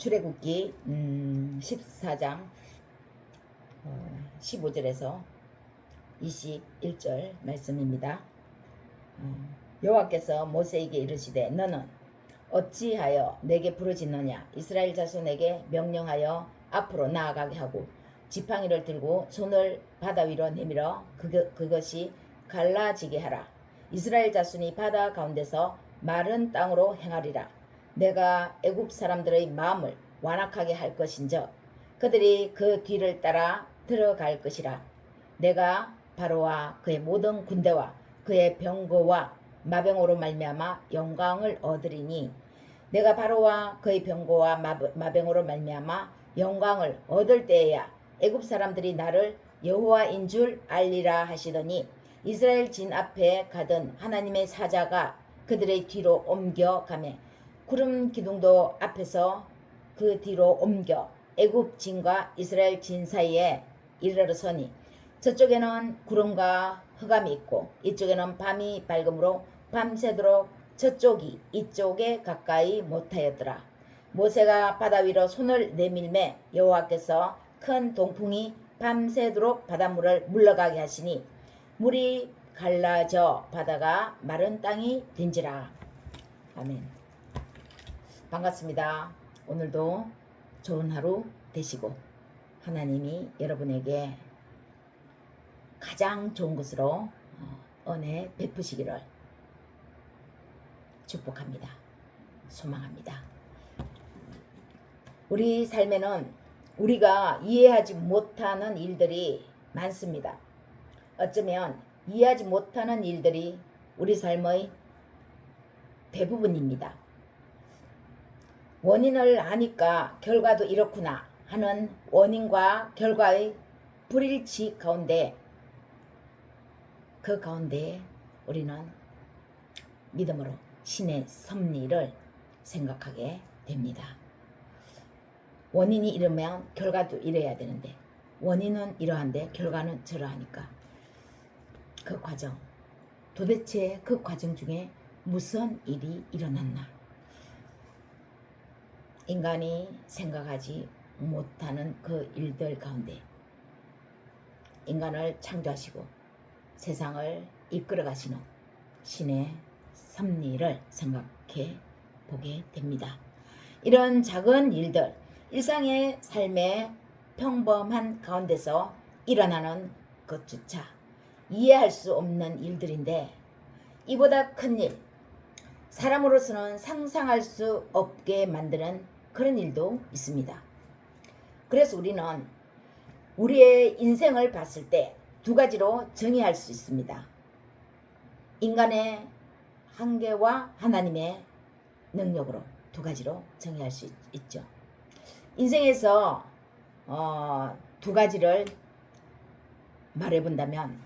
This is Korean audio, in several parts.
출애굽기 14장 15절에서 21절 말씀입니다. 여호와께서 모세에게 이르시되 너는 어찌하여 내게 부르짖느냐. 이스라엘 자손에게 명령하여 앞으로 나아가게 하고 지팡이를 들고 손을 바다 위로 내밀어 그것이 갈라지게 하라. 이스라엘 자손이 바다 가운데서 마른 땅으로 행하리라. 내가 애굽 사람들의 마음을 완악하게 할 것인즉 그들이 그 뒤를 따라 들어갈 것이라. 내가 바로와 그의 모든 군대와 그의 병거와 마병으로 말미암아 영광을 얻으리니 내가 바로와 그의 병거와 마병으로 말미암아 영광을 얻을 때에야 애굽 사람들이 나를 여호와인 줄 알리라 하시더니 이스라엘 진 앞에 가던 하나님의 사자가 그들의 뒤로 옮겨가매 구름 기둥도 앞에서 그 뒤로 옮겨 애굽 진과 이스라엘 진 사이에 이르러서니 저쪽에는 구름과 흑암이 있고 이쪽에는 밤이 밝음으로 밤새도록 저쪽이 이쪽에 가까이 못하였더라. 모세가 바다 위로 손을 내밀매 여호와께서 큰 동풍이 밤새도록 바닷물을 물러가게 하시니 물이 갈라져 바다가 마른 땅이 된지라. 아멘. 반갑습니다. 오늘도 좋은 하루 되시고 하나님이 여러분에게 가장 좋은 것으로 은혜 베푸시기를 축복합니다. 소망합니다. 우리 삶에는 우리가 이해하지 못하는 일들이 많습니다. 어쩌면 이해하지 못하는 일들이 우리 삶의 대부분입니다. 원인을 아니까 결과도 이렇구나 하는 원인과 결과의 불일치 가운데 그 가운데 우리는 믿음으로 신의 섭리를 생각하게 됩니다. 원인이 이러면 결과도 이래야 되는데 원인은 이러한데 결과는 저러하니까 그 과정, 도대체 그 과정 중에 무슨 일이 일어났나? 인간이 생각하지 못하는 그 일들 가운데 인간을 창조하시고 세상을 이끌어 가시는 신의 섭리를 생각해 보게 됩니다. 이런 작은 일들, 일상의 삶의 평범한 가운데서 일어나는 것조차 이해할 수 없는 일들인데 이보다 큰 일, 사람으로서는 상상할 수 없게 만드는 그런 일도 있습니다. 그래서 우리는 우리의 인생을 봤을 때 두 가지로 정의할 수 있습니다. 인간의 한계와 하나님의 능력으로 두 가지로 정의할 수 있죠. 인생에서 두 가지를 말해본다면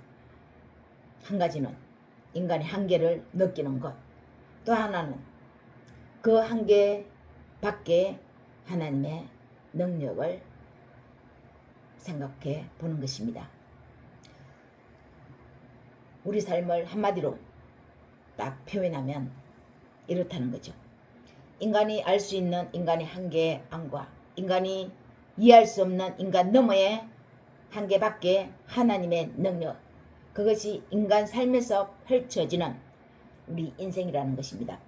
한 가지는 인간의 한계를 느끼는 것, 또 하나는 그 한계 밖에 하나님의 능력을 생각해 보는 것입니다. 우리 삶을 한마디로 딱 표현하면 이렇다는 거죠. 인간이 알 수 있는 인간의 한계의 안과 인간이 이해할 수 없는 인간 너머의 한계 밖에 하나님의 능력, 그것이 인간 삶에서 펼쳐지는 우리 인생이라는 것입니다.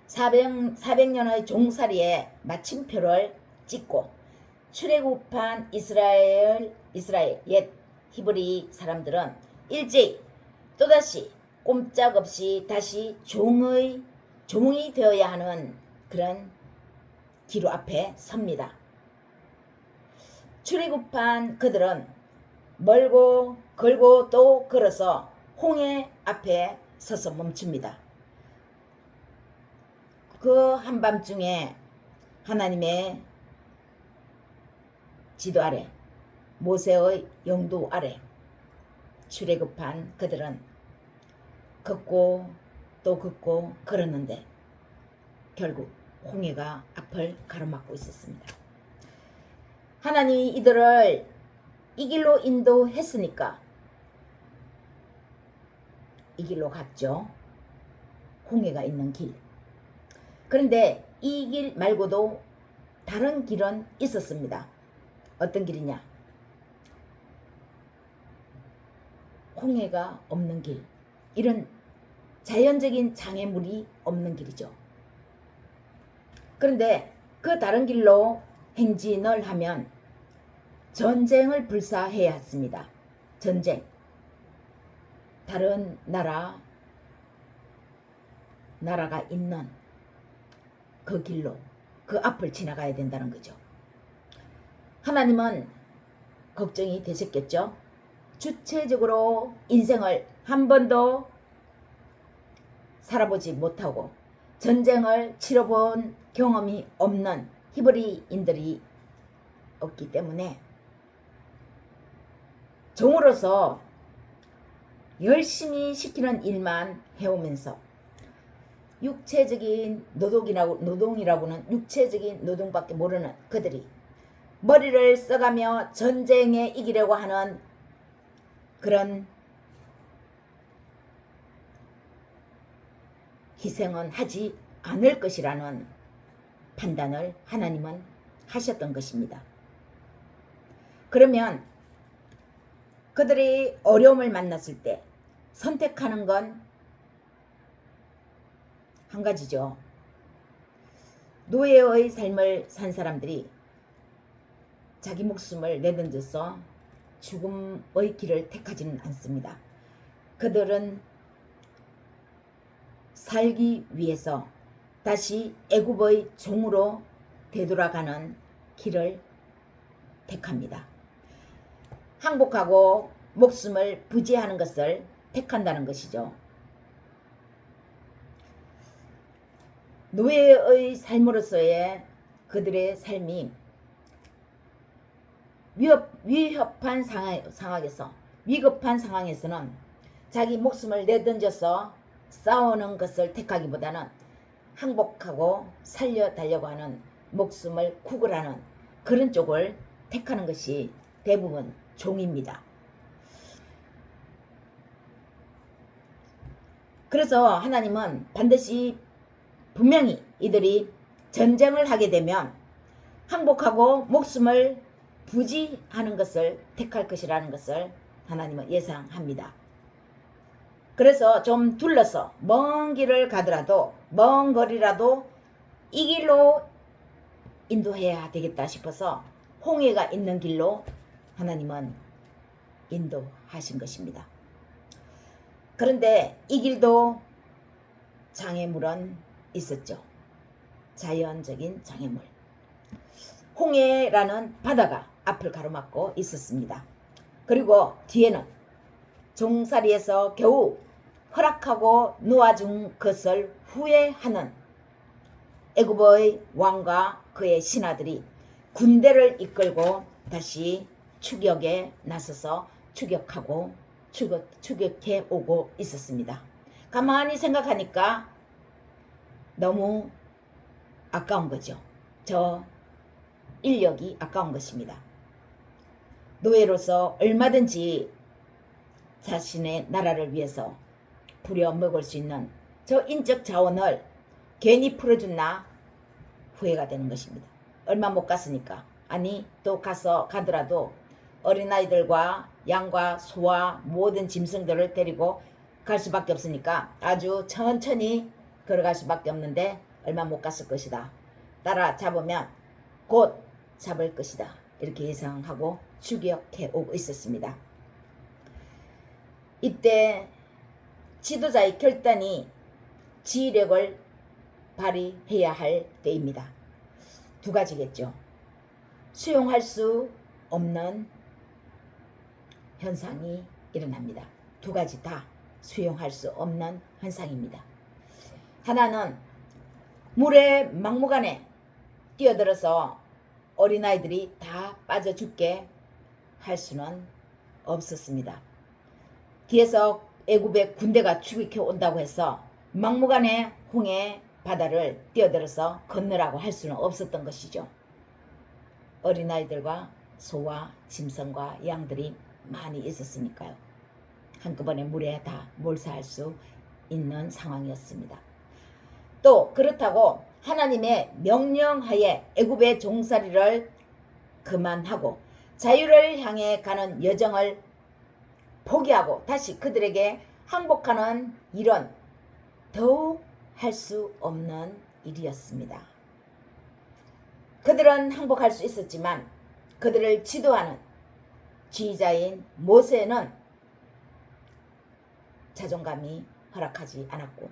400년의 종살이에 마침표를 찍고 출애굽한 이스라엘 옛 히브리 사람들은 일제히 또다시 꼼짝없이 다시 종이 되어야 하는 그런 기로 앞에 섭니다. 출애굽한 그들은 멀고 걸고 또 걸어서 홍해 앞에 서서 멈춥니다. 그 한밤중에 하나님의 지도 아래 모세의 영도 아래 출애굽한 그들은 걷고 또 걷고 걸었는데 결국 홍해가 앞을 가로막고 있었습니다. 하나님이 이들을 이 길로 인도했으니까 이 길로 갔죠. 홍해가 있는 길. 그런데 이 길 말고도 다른 길은 있었습니다. 어떤 길이냐? 홍해가 없는 길, 이런 자연적인 장애물이 없는 길이죠. 그런데 그 다른 길로 행진을 하면 전쟁을 불사해야 했습니다. 전쟁. 다른 나라가 있는 그 길로, 그 앞을 지나가야 된다는 거죠. 하나님은 걱정이 되셨겠죠. 주체적으로 인생을 한 번도 살아보지 못하고 전쟁을 치러본 경험이 없는 히브리인들이 없기 때문에 종으로서 열심히 시키는 일만 해오면서 육체적인 노동이라고는 육체적인 노동밖에 모르는 그들이 머리를 써가며 전쟁에 이기려고 하는 그런 희생은 하지 않을 것이라는 판단을 하나님은 하셨던 것입니다. 그러면 그들이 어려움을 만났을 때 선택하는 건 한 가지죠. 노예의 삶을 산 사람들이 자기 목숨을 내던져서 죽음의 길을 택하지는 않습니다. 그들은 살기 위해서 다시 애굽의 종으로 되돌아가는 길을 택합니다. 항복하고 목숨을 부지하는 것을 택한다는 것이죠. 노예의 삶으로서의 그들의 삶이 위급한 상황에서는 자기 목숨을 내던져서 싸우는 것을 택하기보다는 항복하고 살려달라고 하는 목숨을 구걸하는 그런 쪽을 택하는 것이 대부분 종입니다. 그래서 하나님은 반드시 분명히 이들이 전쟁을 하게 되면 항복하고 목숨을 부지하는 것을 택할 것이라는 것을 하나님은 예상합니다. 그래서 좀 둘러서 먼 길을 가더라도 먼 거리라도 이 길로 인도해야 되겠다 싶어서 홍해가 있는 길로 하나님은 인도하신 것입니다. 그런데 이 길도 장애물은 있었죠. 자연적인 장애물. 홍해라는 바다가 앞을 가로막고 있었습니다. 그리고 뒤에는 종살이에서 겨우 허락하고 놓아준 것을 후회하는 애굽의 왕과 그의 신하들이 군대를 이끌고 다시 추격에 나서서 추격해 오고 있었습니다. 가만히 생각하니까 너무 아까운 거죠. 저 인력이 아까운 것입니다. 노예로서 얼마든지 자신의 나라를 위해서 부려먹을 수 있는 저 인적 자원을 괜히 풀어줬나 후회가 되는 것입니다. 얼마 못 갔으니까. 아니 또 가더라도 어린아이들과 양과 소와 모든 짐승들을 데리고 갈 수밖에 없으니까 아주 천천히 걸어갈 수밖에 없는데 얼마 못 갔을 것이다. 따라잡으면 곧 잡을 것이다. 이렇게 예상하고 추격해 오고 있었습니다. 이때 지도자의 결단이 지휘력을 발휘해야 할 때입니다. 두 가지겠죠. 수용할 수 없는 현상이 일어납니다. 두 가지 다 수용할 수 없는 현상입니다. 하나는 물의 막무가내 뛰어들어서 어린아이들이 다 빠져 죽게 할 수는 없었습니다. 뒤에서 애굽의 군대가 추격해 온다고 해서 막무가내 홍해 바다를 뛰어들어서 건너라고 할 수는 없었던 것이죠. 어린아이들과 소와 짐승과 양들이 많이 있었으니까요. 한꺼번에 물에 다 몰사할 수 있는 상황이었습니다. 또 그렇다고 하나님의 명령하에 애굽의 종살이를 그만하고 자유를 향해 가는 여정을 포기하고 다시 그들에게 항복하는 일은 더욱 할 수 없는 일이었습니다. 그들은 항복할 수 있었지만 그들을 지도하는 지휘자인 모세는 자존감이 허락하지 않았고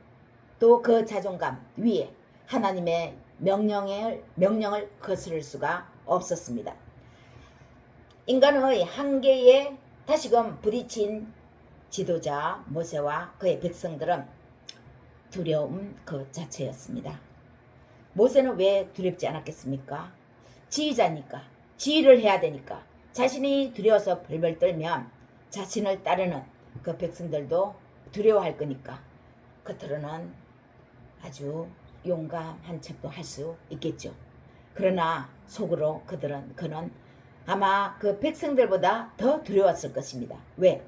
또 그 자존감 위에 하나님의 명령을 거스를 수가 없었습니다. 인간의 한계에 다시금 부딪힌 지도자 모세와 그의 백성들은 두려움 그 자체였습니다. 모세는 왜 두렵지 않았겠습니까? 지휘자니까, 지휘를 해야 되니까 자신이 두려워서 벌벌 떨면 자신을 따르는 그 백성들도 두려워할 거니까 겉으로는 아주 용감한 척도 할 수 있겠죠. 그러나 속으로 그는 아마 그 백성들보다 더 두려웠을 것입니다. 왜?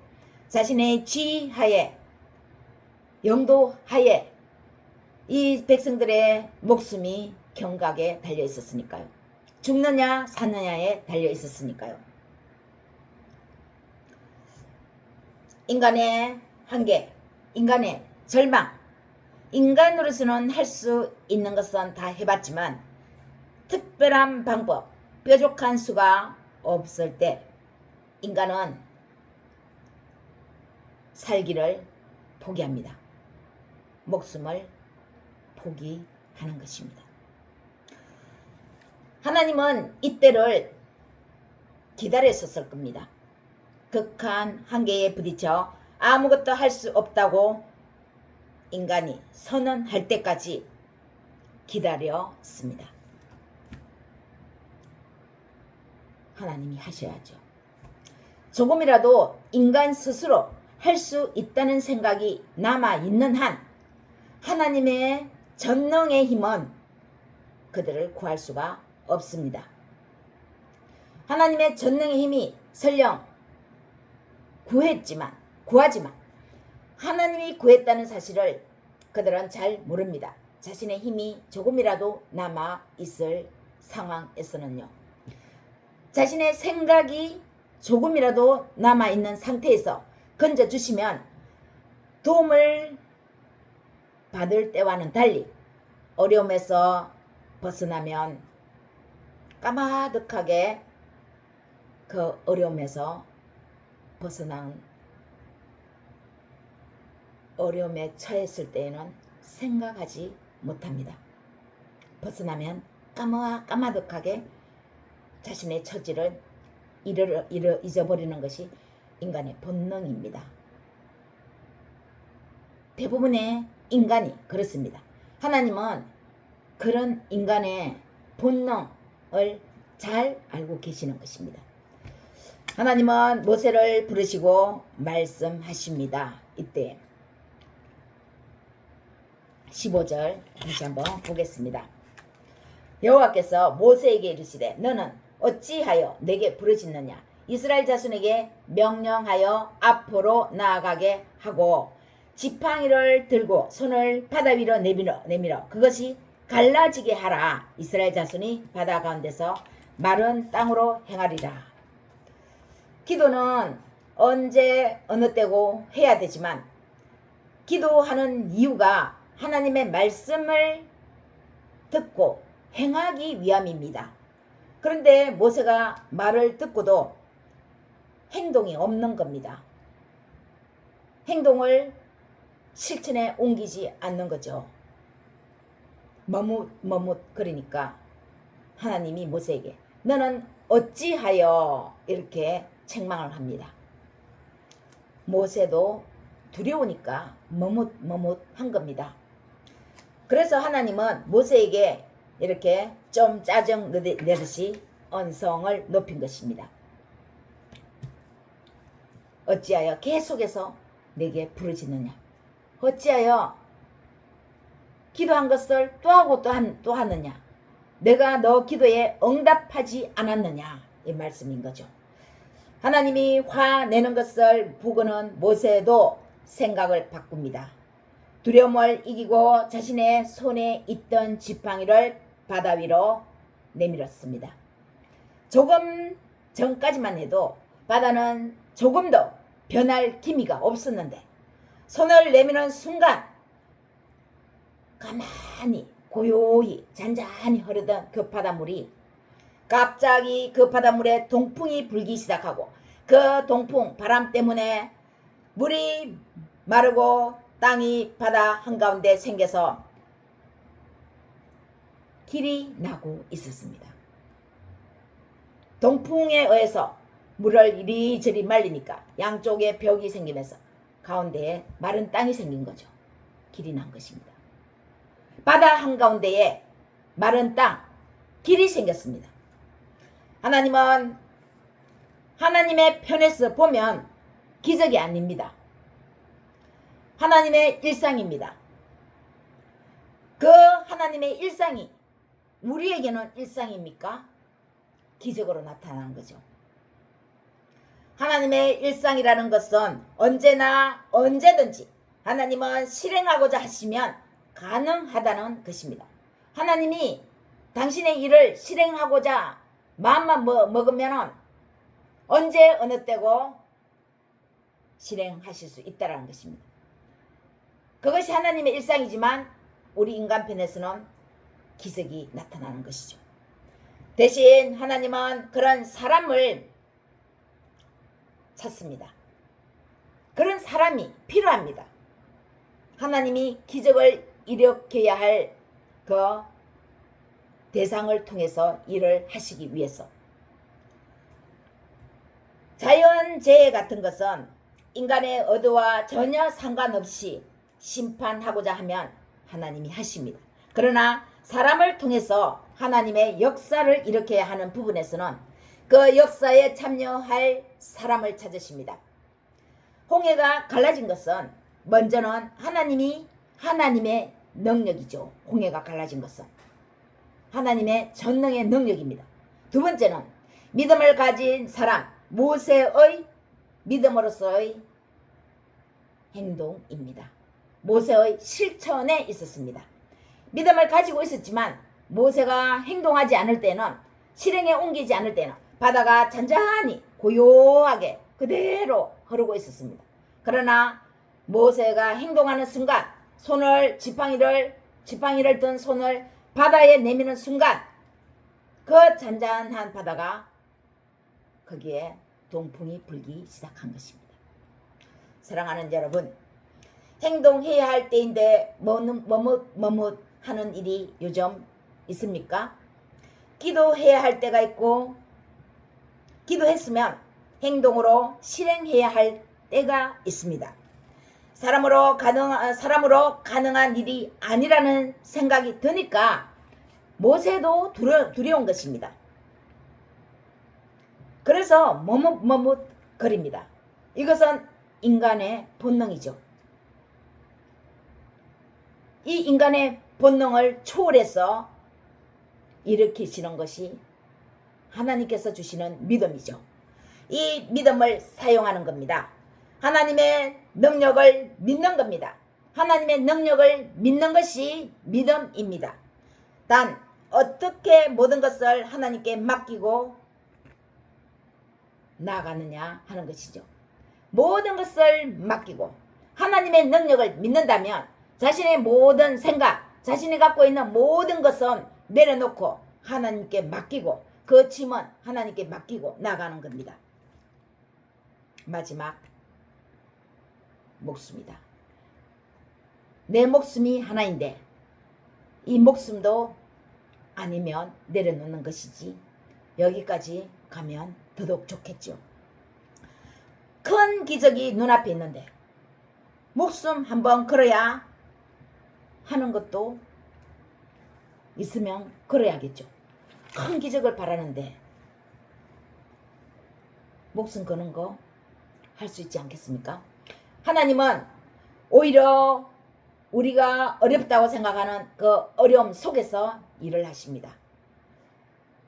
자신의 지하에 영도하에 이 백성들의 목숨이 경각에 달려 있었으니까요. 죽느냐 사느냐에 달려 있었으니까요. 인간의 한계, 인간의 절망, 인간으로서는 할 수 있는 것은 다 해봤지만 특별한 방법, 뾰족한 수가 없을 때 인간은 살기를 포기합니다. 목숨을 포기하는 것입니다. 하나님은 이때를 기다렸었을 겁니다. 극한 한계에 부딪혀 아무것도 할 수 없다고 인간이 선언할 때까지 기다렸습니다. 하나님이 하셔야죠. 조금이라도 인간 스스로 할 수 있다는 생각이 남아있는 한 하나님의 전능의 힘은 그들을 구할 수가 없습니다. 하나님의 전능의 힘이 설령 구하지만 하나님이 구했다는 사실을 그들은 잘 모릅니다. 자신의 힘이 조금이라도 남아있을 상황에서는요. 자신의 생각이 조금이라도 남아있는 상태에서 건져주시면 도움을 받을 때와는 달리 어려움에서 벗어나면 까마득하게 그 어려움에서 벗어난 어려움에 처했을 때에는 생각하지 못합니다. 벗어나면 까마득하게 자신의 처지를 잊어버리는 것이 인간의 본능입니다. 대부분의 인간이 그렇습니다. 하나님은 그런 인간의 본능을 잘 알고 계시는 것입니다. 하나님은 모세를 부르시고 말씀하십니다. 이때 15절 다시 한번 보겠습니다. 여호와께서 모세에게 이르시되 너는 어찌하여 내게 부르짖느냐 이스라엘 자손에게 명령하여 앞으로 나아가게 하고 지팡이를 들고 손을 바다 위로 내밀어 그것이 갈라지게 하라. 이스라엘 자손이 바다 가운데서 마른 땅으로 행하리라. 기도는 언제 어느 때고 해야 되지만 기도하는 이유가 하나님의 말씀을 듣고 행하기 위함입니다. 그런데 모세가 말을 듣고도 행동이 없는 겁니다. 행동을 실천에 옮기지 않는 거죠. 머뭇거리니까 하나님이 모세에게 너는 어찌하여 이렇게 책망을 합니다. 모세도 두려우니까 머뭇한 겁니다. 그래서 하나님은 모세에게 이렇게 좀 짜증 내듯이 언성을 높인 것입니다. 어찌하여 계속해서 내게 부르짖느냐 어찌하여 기도한 것을 또 하고 또 하느냐 내가 너 기도에 응답하지 않았느냐 이 말씀인 거죠. 하나님이 화내는 것을 보고는 모세도 생각을 바꿉니다. 두려움을 이기고 자신의 손에 있던 지팡이를 바다 위로 내밀었습니다. 조금 전까지만 해도 바다는 조금도 변할 기미가 없었는데 손을 내미는 순간 가만히 고요히 잔잔히 흐르던 그 바닷물이 갑자기 그 바닷물에 동풍이 불기 시작하고 그 동풍 바람 때문에 물이 마르고 땅이 바다 한가운데 생겨서 길이 나고 있었습니다. 동풍에 의해서 물을 이리저리 말리니까 양쪽에 벽이 생기면서 가운데에 마른 땅이 생긴 거죠. 길이 난 것입니다. 바다 한가운데에 마른 땅, 길이 생겼습니다. 하나님은 하나님의 편에서 보면 기적이 아닙니다. 하나님의 일상입니다. 그 하나님의 일상이 우리에게는 일상입니까? 기적으로 나타나는 거죠. 하나님의 일상이라는 것은 언제나 언제든지 하나님은 실행하고자 하시면 가능하다는 것입니다. 하나님이 당신의 일을 실행하고자 마음만 먹으면 언제 어느 때고 실행하실 수 있다는 것입니다. 그것이 하나님의 일상이지만 우리 인간편에서는 기적이 나타나는 것이죠. 대신 하나님은 그런 사람을 찾습니다. 그런 사람이 필요합니다. 하나님이 기적을 일으켜야 할 그 대상을 통해서 일을 하시기 위해서. 자연재해 같은 것은 인간의 의도와 전혀 상관없이 심판하고자 하면 하나님이 하십니다. 그러나 사람을 통해서 하나님의 역사를 일으켜야 하는 부분에서는 그 역사에 참여할 사람을 찾으십니다. 홍해가 갈라진 것은 먼저는 하나님의 능력이죠. 홍해가 갈라진 것은 하나님의 전능의 능력입니다. 두 번째는 믿음을 가진 사람 모세의 믿음으로서의 행동입니다. 모세의 실천에 있었습니다. 믿음을 가지고 있었지만 모세가 행동하지 않을 때는, 실행에 옮기지 않을 때는 바다가 잔잔히 고요하게 그대로 흐르고 있었습니다. 그러나 모세가 행동하는 순간 지팡이를 든 손을 바다에 내미는 순간 그 잔잔한 바다가 거기에 동풍이 불기 시작한 것입니다. 사랑하는 여러분, 행동해야 할 때인데 머뭇하는 일이 요즘 있습니까? 기도해야 할 때가 있고 기도했으면 행동으로 실행해야 할 때가 있습니다. 사람으로 가능한 일이 아니라는 생각이 드니까 모세도 두려운 것입니다. 그래서 머뭇거립니다. 이것은 인간의 본능이죠. 이 인간의 본능을 초월해서 일으키시는 것이 하나님께서 주시는 믿음이죠. 이 믿음을 사용하는 겁니다. 하나님의 능력을 믿는 겁니다. 하나님의 능력을 믿는 것이 믿음입니다. 단 어떻게 모든 것을 하나님께 맡기고 나아가느냐 하는 것이죠. 모든 것을 맡기고 하나님의 능력을 믿는다면 자신의 모든 생각, 자신이 갖고 있는 모든 것은 내려놓고 하나님께 맡기고 그 짐은 하나님께 맡기고 나가는 겁니다. 마지막 목숨이다. 내 목숨이 하나인데 이 목숨도 아니면 내려놓는 것이지 여기까지 가면 더더욱 좋겠죠. 큰 기적이 눈앞에 있는데 목숨 한번 걸어야 하는 것도 있으면 걸어야겠죠. 큰 기적을 바라는데 목숨 거는 거 할 수 있지 않겠습니까? 하나님은 오히려 우리가 어렵다고 생각하는 그 어려움 속에서 일을 하십니다.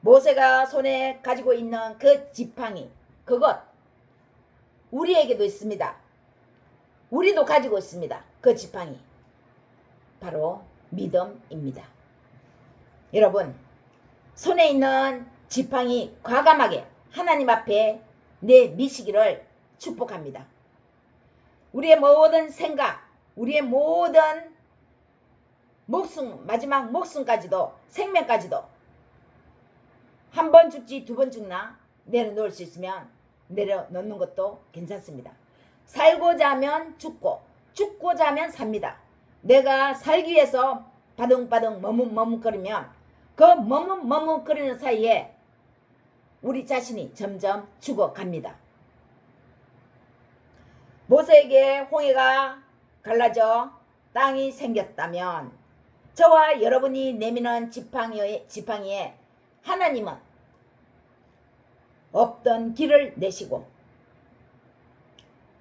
모세가 손에 가지고 있는 그 지팡이, 그것 우리에게도 있습니다. 우리도 가지고 있습니다. 그 지팡이. 바로 믿음입니다. 여러분, 손에 있는 지팡이 과감하게 하나님 앞에 내미시기를 축복합니다. 우리의 모든 생각, 우리의 모든 목숨, 마지막 목숨까지도, 생명까지도 한 번 죽지 두 번 죽나 내려놓을 수 있으면 내려놓는 것도 괜찮습니다. 살고자 하면 죽고, 죽고자 하면 삽니다. 내가 살기 위해서 바둥바둥 머뭇머뭇거리면 그 머뭇머뭇거리는 사이에 우리 자신이 점점 죽어갑니다. 모세에게 홍해가 갈라져 땅이 생겼다면 저와 여러분이 내미는 지팡이에 하나님은 없던 길을 내시고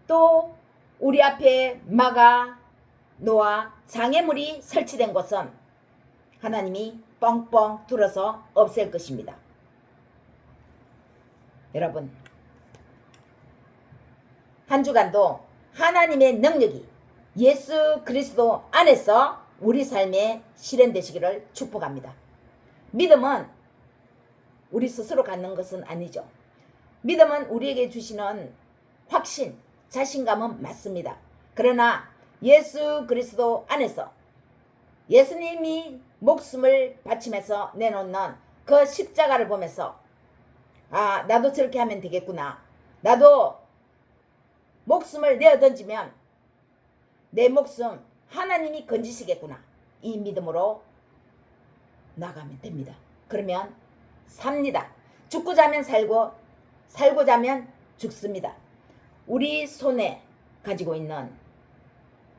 또 우리 앞에 막아 놓아 장애물이 설치된 곳은 하나님이 뻥뻥 뚫어서 없앨 것입니다. 여러분, 한 주간도 하나님의 능력이 예수 그리스도 안에서 우리 삶에 실현되시기를 축복합니다. 믿음은 우리 스스로 갖는 것은 아니죠. 믿음은 우리에게 주시는 확신, 자신감은 맞습니다. 그러나 예수 그리스도 안에서 예수님이 목숨을 바치면서 내놓는 그 십자가를 보면서 아, 나도 저렇게 하면 되겠구나. 나도 목숨을 내어 던지면 내 목숨 하나님이 건지시겠구나. 이 믿음으로 나가면 됩니다. 그러면 삽니다. 죽고자 하면 살고, 살고자 하면 죽습니다. 우리 손에 가지고 있는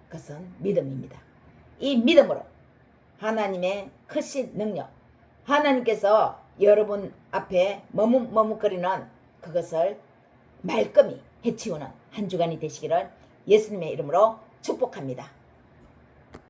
것은 믿음입니다. 이 믿음으로 하나님의 크신 능력, 하나님께서 여러분 앞에 머뭇머뭇거리는 그것을 말끔히 해치우는 한 주간이 되시기를 예수님의 이름으로 축복합니다.